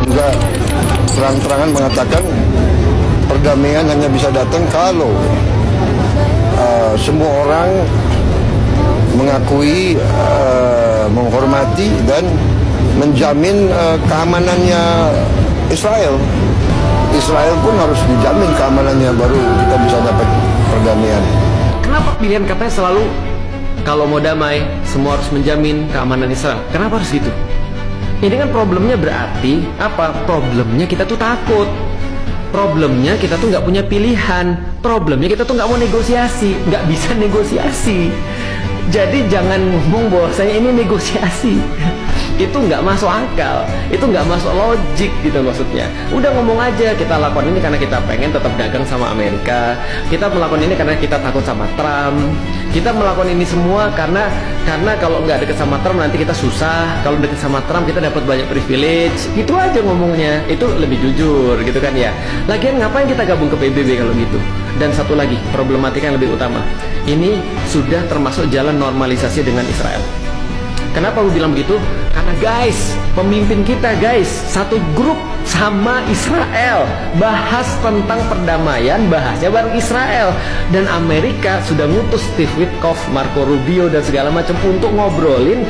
juga terang-terangan mengatakan perdamaian hanya bisa datang kalau semua orang mengakui, menghormati dan menjamin keamanannya Israel. Israel pun harus dijamin keamanannya, baru kita bisa dapat perdamaian. Kenapa pilihan katanya selalu kalau mau damai semua harus menjamin keamanan Israel? Kenapa harus gitu? Ini kan problemnya berarti apa? Problemnya kita tuh takut. Problemnya kita tuh nggak punya pilihan. Problemnya kita tuh nggak mau negosiasi, nggak bisa negosiasi. Jadi jangan ngomong bahwasanya ini negosiasi. Itu nggak masuk akal, itu nggak masuk logik gitu maksudnya. Udah ngomong aja, kita lakukan ini karena kita pengen tetap dagang sama Amerika, kita melakukan ini karena kita takut sama Trump, kita melakukan ini semua karena kalau nggak deket sama Trump nanti kita susah, kalau deket sama Trump kita dapat banyak privilege. Itu aja ngomongnya, itu lebih jujur gitu kan ya. Lagian ngapain kita gabung ke PBB kalau gitu? Dan satu lagi, problematika yang lebih utama, ini sudah termasuk jalan normalisasi dengan Israel. Kenapa aku bilang begitu? Karena guys, pemimpin kita guys, satu grup sama Israel, bahas tentang perdamaian, bahasnya bareng Israel. Dan Amerika sudah ngutus Steve Witkoff, Marco Rubio dan segala macam untuk ngobrolin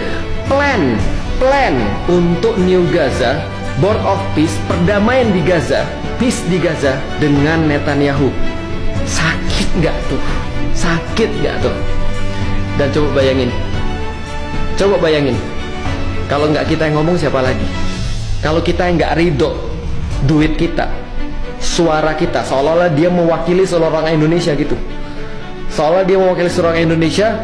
plan untuk New Gaza, Board of Peace, perdamaian di Gaza, peace di Gaza dengan Netanyahu. Sakit nggak tuh? Sakit nggak tuh? Dan coba bayangin, kalau nggak kita yang ngomong siapa lagi? Kalau kita yang nggak ridho, duit kita, suara kita, seolah-olah dia mewakili seluruh orang Indonesia gitu. Seolah dia mewakili seluruh orang Indonesia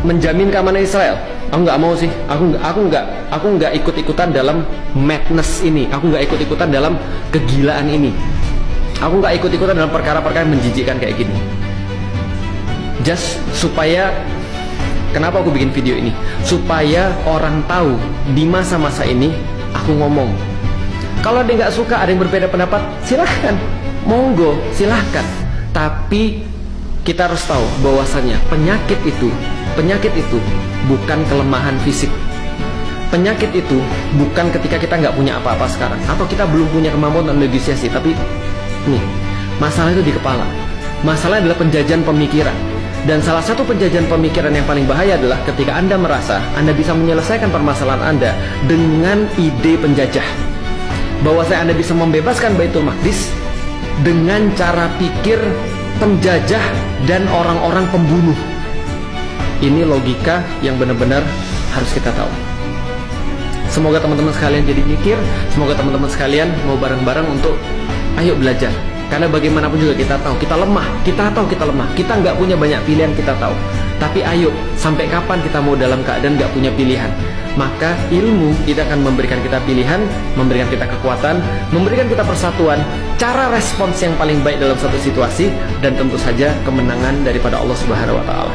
menjamin keamanan Israel. Aku nggak mau sih, aku nggak ikut-ikutan dalam madness ini, aku nggak ikut-ikutan dalam kegilaan ini, aku nggak ikut-ikutan dalam perkara-perkara yang menjijikkan kayak gini. Just supaya kenapa aku bikin video ini? Supaya orang tahu di masa-masa ini aku ngomong. Kalau ada yang nggak suka, ada yang berbeda pendapat, silahkan, monggo, silahkan. Tapi kita harus tahu bahwasannya penyakit itu bukan kelemahan fisik. Penyakit itu bukan ketika kita nggak punya apa-apa sekarang, atau kita belum punya kemampuan untuk negosiasi. Tapi nih, masalah itu di kepala. Masalah adalah penjajahan pemikiran. Dan salah satu penjajahan pemikiran yang paling bahaya adalah ketika Anda merasa Anda bisa menyelesaikan permasalahan Anda dengan ide penjajah, bahwa Anda bisa membebaskan Baitul Maqdis dengan cara pikir penjajah dan orang-orang pembunuh. Ini logika yang benar-benar harus kita tahu. Semoga teman-teman sekalian jadi mikir, semoga teman-teman sekalian mau bareng-bareng untuk ayo belajar. Karena bagaimanapun juga kita tahu kita lemah, kita nggak punya banyak pilihan, kita tahu. Tapi ayo, sampai kapan kita mau dalam keadaan nggak punya pilihan? Maka ilmu itu akan memberikan kita pilihan, memberikan kita kekuatan, memberikan kita persatuan, cara respons yang paling baik dalam suatu situasi, dan tentu saja kemenangan daripada Allah Subhanahu wa Ta'ala.